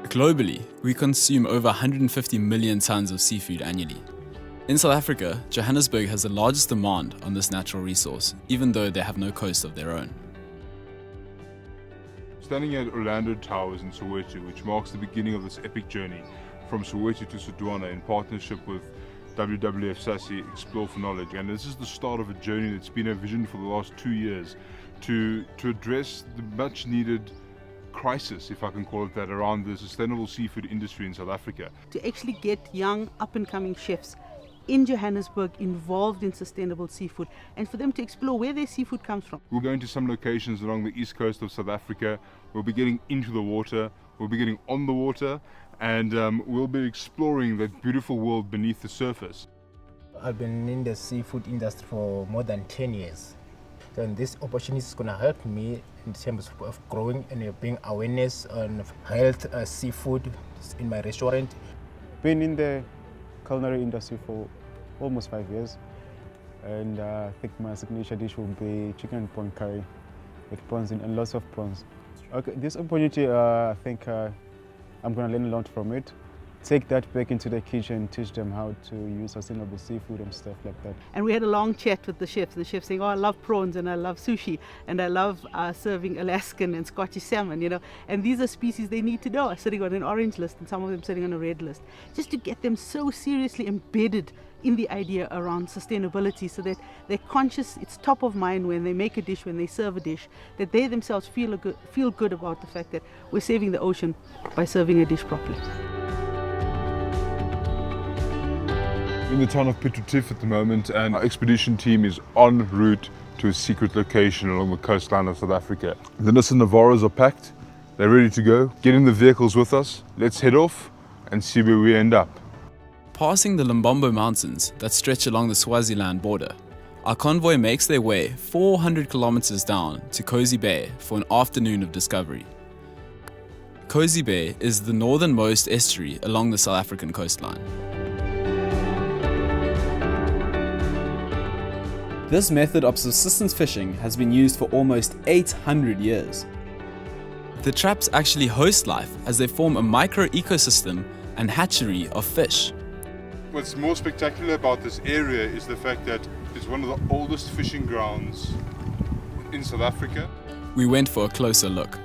Globally, we consume over 150 million tons of seafood annually. In South Africa, Johannesburg has the largest demand on this natural resource, even though they have no coast of their own. Standing at Orlando Towers in Soweto, which marks the beginning of this epic journey from Soweto to Sodwana in partnership with WWF SASSI, Explore for Knowledge. And this is the start of a journey that's been envisioned for the last 2 years to address the much needed crisis, if I can call it that, around the sustainable seafood industry in South Africa. To actually get young up-and-coming chefs in Johannesburg involved in sustainable seafood and for them to explore where their seafood comes from. We're going to some locations along the east coast of South Africa. We'll be getting into the water, we'll be getting on the water, and we'll be exploring that beautiful world beneath the surface. I've been in the seafood industry for more than 10 years. So this opportunity is going to help me in terms of growing and bring awareness on health seafood in my restaurant. Been in the culinary industry for almost 5 years, and I think my signature dish will be chicken and prawn curry with prawns and lots of prawns. Okay, this opportunity, I think I'm going to learn a lot from it. Take that back into the kitchen, teach them how to use sustainable seafood and stuff like that. And we had a long chat with the chefs, and the chefs saying, oh, I love prawns and I love sushi and I love serving Alaskan and Scottish salmon, you know, and these are species they need to know are sitting on an orange list and some of them sitting on a red list, just to get them so seriously embedded in the idea around sustainability so that they're conscious, it's top of mind when they make a dish, when they serve a dish, that they themselves feel good about the fact that we're saving the ocean by serving a dish properly. In the town of Piet Retief at the moment, and our expedition team is en route to a secret location along the coastline of South Africa. The Nissan Navaros are packed, they're ready to go. Get in the vehicles with us, let's head off and see where we end up. Passing the Limbombo Mountains that stretch along the Swaziland border, our convoy makes their way 400 kilometers down to Cozy Bay for an afternoon of discovery. Cozy Bay is the northernmost estuary along the South African coastline. This method of subsistence fishing has been used for almost 800 years. The traps actually host life as they form a micro-ecosystem and hatchery of fish. What's more spectacular about this area is the fact that it's one of the oldest fishing grounds in South Africa. We went for a closer look.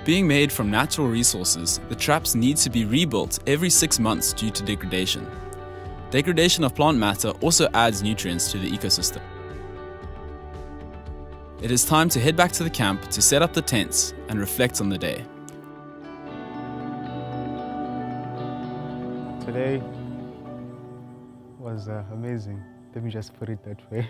Being made from natural resources, the traps need to be rebuilt every 6 months due to degradation. Degradation of plant matter also adds nutrients to the ecosystem. It is time to head back to the camp to set up the tents and reflect on the day. Today was amazing, let me just put it that way,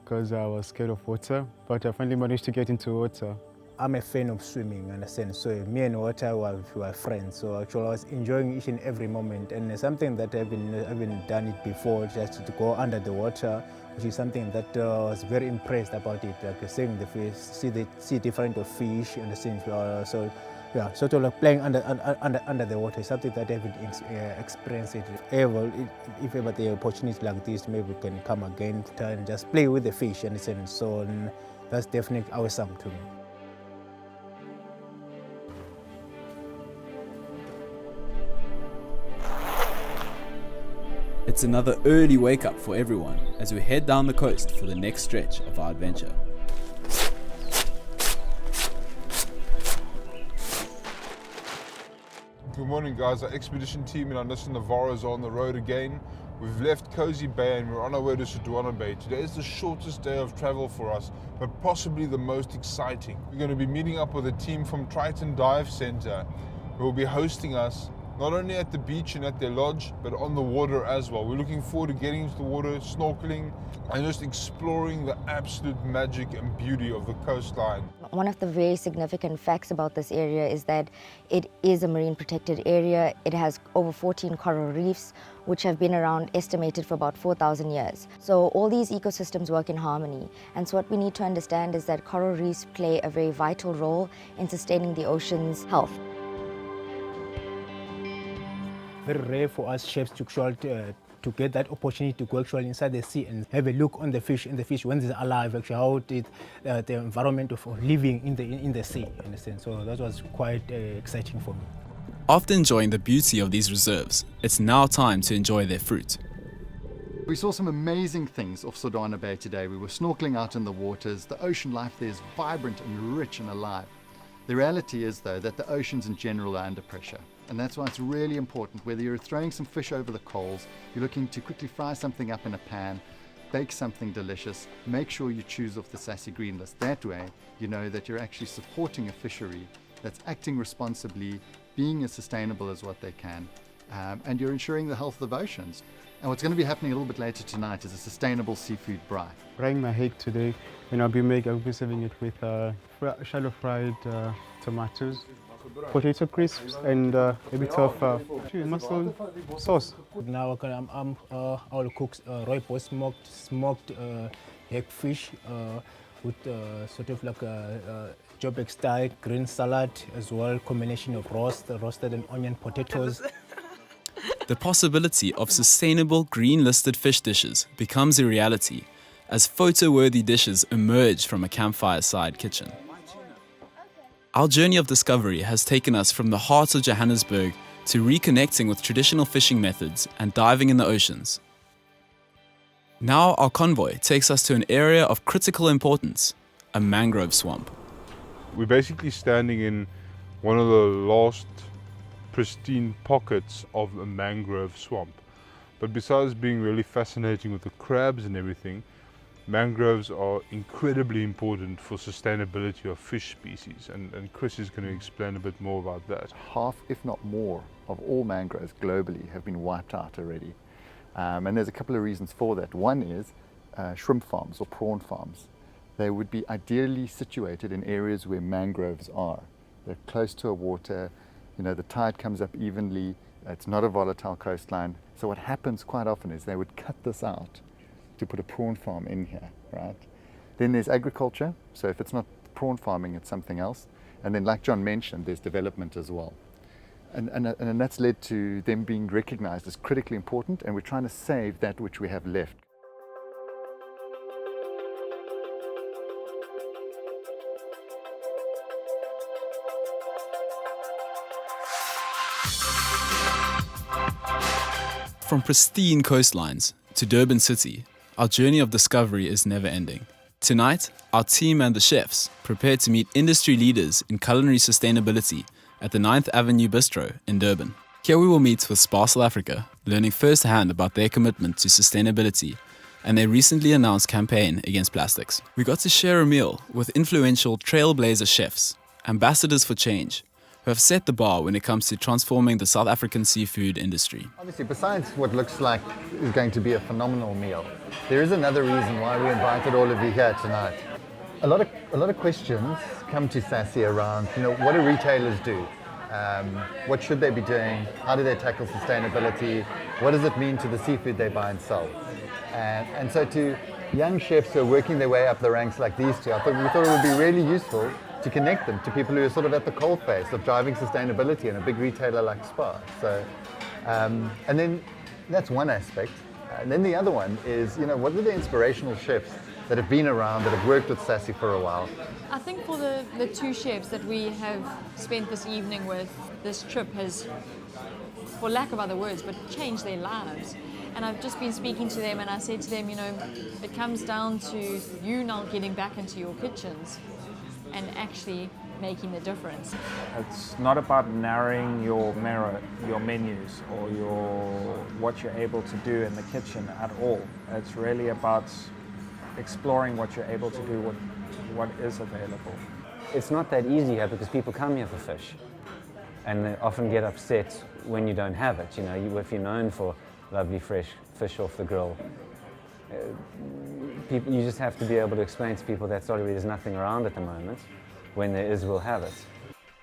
because I was scared of water, but I finally managed to get into water. I'm a fan of swimming, understand? So me and water were friends. So actually I was enjoying each and every moment, and it's something that I've been done it before, just to go under the water, which is something that I was very impressed about it. Like seeing the fish, see different of fish, understand? So yeah, sort of like playing under the water is something that I haven't experienced it. If ever the opportunity like this, maybe we can come again and just play with the fish, understand? So that's definitely awesome to me. It's another early wake-up for everyone as we head down the coast for the next stretch of our adventure. Good morning guys, our expedition team and our Nissan Navaros are on the road again. We've left Cozy Bay and we're on our way to Sodwana Bay. Today is the shortest day of travel for us, but possibly the most exciting. We're going to be meeting up with a team from Triton Dive Center who will be hosting us not only at the beach and at their lodge, but on the water as well. We're looking forward to getting into the water, snorkeling, and just exploring the absolute magic and beauty of the coastline. One of the very significant facts about this area is that it is a marine protected area. It has over 14 coral reefs, which have been around, estimated for about 4,000 years. So all these ecosystems work in harmony. And so what we need to understand is that coral reefs play a very vital role in sustaining the ocean's health. Very rare for us chefs to to get that opportunity to go actually inside the sea and have a look on the fish and the fish when they're alive, actually how the environment of living in the sea, in a sense. So that was quite exciting for me. After enjoying the beauty of these reserves, it's now time to enjoy their fruit. We saw some amazing things off Sodwana Bay today. We were snorkeling out in the waters. The ocean life there is vibrant and rich and alive. The reality is, though, that the oceans in general are under pressure. And that's why it's really important, whether you're throwing some fish over the coals, you're looking to quickly fry something up in a pan, bake something delicious, make sure you choose off the SASSI green list. That way, you know that you're actually supporting a fishery that's acting responsibly, being as sustainable as what they can, and you're ensuring the health of oceans. And what's going to be happening a little bit later tonight is a sustainable seafood braai. Frying my egg today, and I'll be serving it with shallow fried tomatoes, potato crisps, and a bit of mussel sauce. Now I will cook rooibos smoked hagfish with sort of like a Joburg style green salad as well, combination of roasted and onion potatoes. The possibility of sustainable green-listed fish dishes becomes a reality as photo-worthy dishes emerge from a campfire-side kitchen. Our journey of discovery has taken us from the heart of Johannesburg to reconnecting with traditional fishing methods and diving in the oceans. Now our convoy takes us to an area of critical importance, a mangrove swamp. We're basically standing in one of the last pristine pockets of a mangrove swamp. But besides being really fascinating with the crabs and everything, mangroves are incredibly important for sustainability of fish species, and Chris is going to explain a bit more about that. Half, if not more, of all mangroves globally have been wiped out already. And there's a couple of reasons for that. One is shrimp farms or prawn farms. They would be ideally situated in areas where mangroves are. They're close to a water, you know, the tide comes up evenly, it's not a volatile coastline. So what happens quite often is they would cut this out to put a prawn farm in here, right? Then there's agriculture, so if it's not prawn farming, it's something else. And then like John mentioned, there's development as well. And that's led to them being recognized as critically important, and we're trying to save that which we have left. From pristine coastlines to Durban City, our journey of discovery is never ending. Tonight, our team and the chefs prepare to meet industry leaders in culinary sustainability at the 9th Avenue Bistro in Durban. Here we will meet with Spa South Africa, learning firsthand about their commitment to sustainability and their recently announced campaign against plastics. We got to share a meal with influential trailblazer chefs, ambassadors for change, who have set the bar when it comes to transforming the South African seafood industry. Obviously, besides what looks like is going to be a phenomenal meal, there is another reason why we invited all of you here tonight. A lot of questions come to SASSI around, you know, what do retailers do? What should they be doing? How do they tackle sustainability? What does it mean to the seafood they buy and sell? And so to young chefs who are working their way up the ranks like these two, we thought it would be really useful to connect them to people who are sort of at the coalface of driving sustainability in a big retailer like Spa. So, and then that's one aspect. And then the other one is, you know, what are the inspirational chefs that have been around, that have worked with SASSI for a while? I think for the two chefs that we have spent this evening with, this trip has, for lack of other words, but changed their lives. And I've just been speaking to them and I said to them, you know, it comes down to you now getting back into your kitchens and actually making the difference. It's not about narrowing your menus or what you're able to do in the kitchen at all. It's really about exploring what you're able to do, what is available. It's not that easy here because people come here for fish and they often get upset when you don't have it. You know, if you're known for lovely fresh fish off the grill, you just have to be able to explain to people that sorry, there's nothing around at the moment. When there is, we'll have it.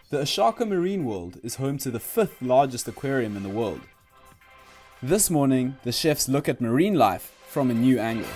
The Ashaka Marine World is home to the 5th largest aquarium in the world. This morning, the chefs look at marine life from a new angle.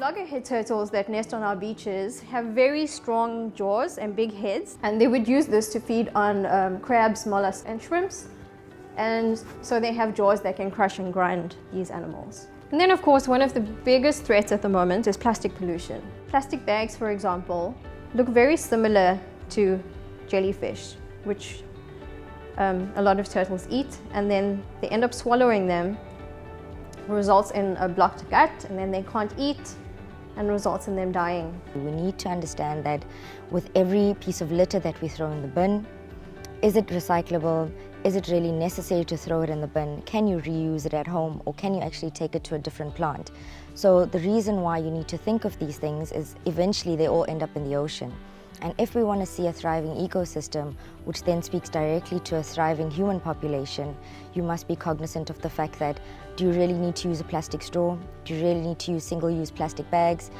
loggerhead turtles that nest on our beaches have very strong jaws and big heads, and they would use this to feed on crabs, mollusks and shrimps, and so they have jaws that can crush and grind these animals. And then of course one of the biggest threats at the moment is plastic pollution. Plastic bags, for example, look very similar to jellyfish, which a lot of turtles eat, and then they end up swallowing them, results in a blocked gut, and then they can't eat and results in them dying. We need to understand that with every piece of litter that we throw in the bin, is it recyclable? Is it really necessary to throw it in the bin? Can you reuse it at home, or can you actually take it to a different plant? So the reason why you need to think of these things is eventually they all end up in the ocean. And if we want to see a thriving ecosystem, which then speaks directly to a thriving human population, you must be cognizant of the fact that, do you really need to use a plastic straw? Do you really need to use single-use plastic bags?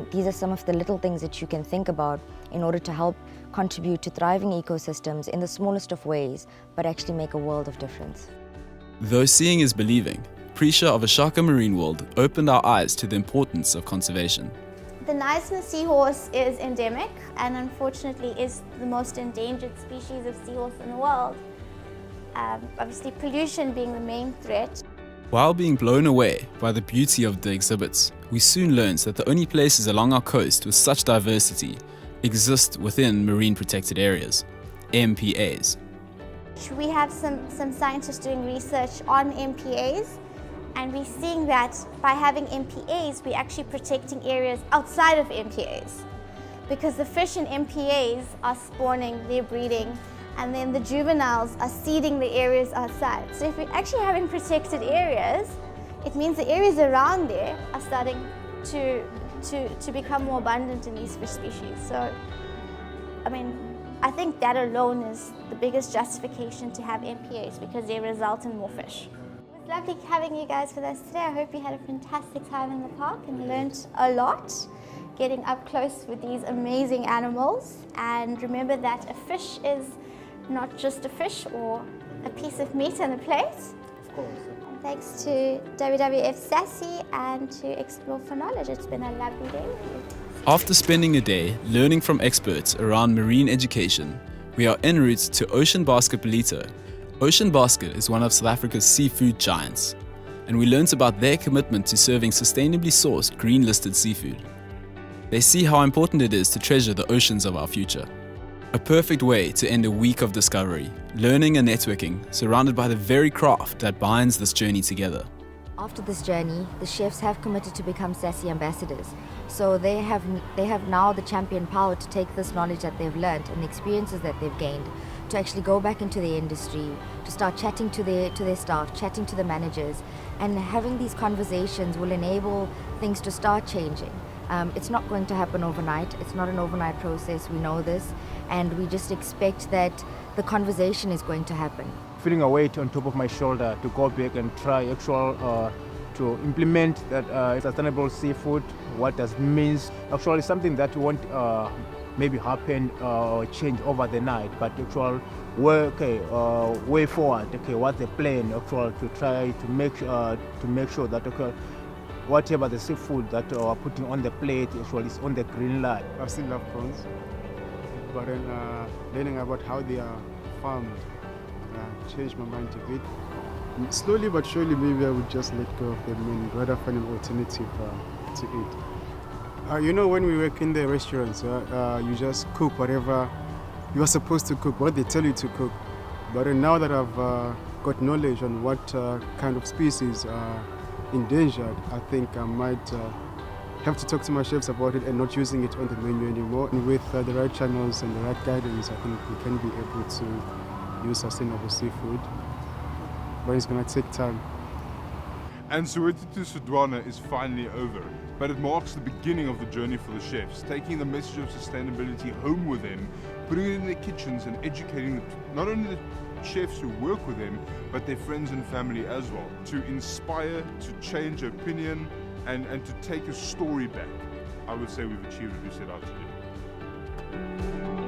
These are some of the little things that you can think about in order to help contribute to thriving ecosystems in the smallest of ways, but actually make a world of difference. Though seeing is believing, Prisha of Ashaka Marine World opened our eyes to the importance of conservation. The Nissan seahorse is endemic and unfortunately is the most endangered species of seahorse in the world. Obviously pollution being the main threat. While being blown away by the beauty of the exhibits, we soon learned that the only places along our coast with such diversity exist within marine protected areas, MPAs. We have some scientists doing research on MPAs, and we're seeing that by having MPAs, we're actually protecting areas outside of MPAs. Because the fish in MPAs are spawning, they're breeding, and then the juveniles are seeding the areas outside. So if we're actually having protected areas, it means the areas around there are starting to become more abundant in these fish species. So, I mean, I think that alone is the biggest justification to have MPAs, because they result in more fish. It was lovely having you guys with us today. I hope you had a fantastic time in the park and learnt a lot, getting up close with these amazing animals. And remember that a fish is not just a fish or a piece of meat on a plate. Of course. And thanks to WWF SASSI and to Explore for Knowledge. It's been a lovely day with you. After spending a day learning from experts around marine education, we are en route to Ocean Basket Ballito. Ocean Basket is one of South Africa's seafood giants, and we learnt about their commitment to serving sustainably sourced green-listed seafood. They see how important it is to treasure the oceans of our future. A perfect way to end a week of discovery, learning and networking, surrounded by the very craft that binds this journey together. After this journey, the chefs have committed to become SASSI ambassadors. So they have now the champion power to take this knowledge that they've learned and the experiences that they've gained to actually go back into the industry, to start chatting to their staff, chatting to the managers, and having these conversations will enable things to start changing. It's not going to happen overnight. It's not an overnight process, we know this, and we just expect that the conversation is going to happen. Feeling a weight on top of my shoulder to go back and try to implement that sustainable seafood, what does it mean. Actually something that won't maybe happen or change over the night, but actual way forward, what's the plan actually to try to make sure that whatever the seafood that are putting on the plate actually is on the green line. I still love prawns, but then learning about how they are farmed changed my mind a bit. Slowly but surely, maybe I would just let go of them and rather find an alternative to eat. You know, when we work in the restaurants, you just cook whatever you are supposed to cook, what they tell you to cook. But now that I've got knowledge on what kind of species are endangered, I think I might have to talk to my chefs about it and not using it on the menu anymore. And with the right channels and the right guidance, I think we can be able to use sustainable seafood, but it's going to take time. And Soweto to Sodwana is finally over, but it marks the beginning of the journey for the chefs, taking the message of sustainability home with them, putting it in their kitchens and educating not only the chefs who work with them, but their friends and family as well, to inspire, to change opinion, and to take a story back. I would say we've achieved what we set out to do.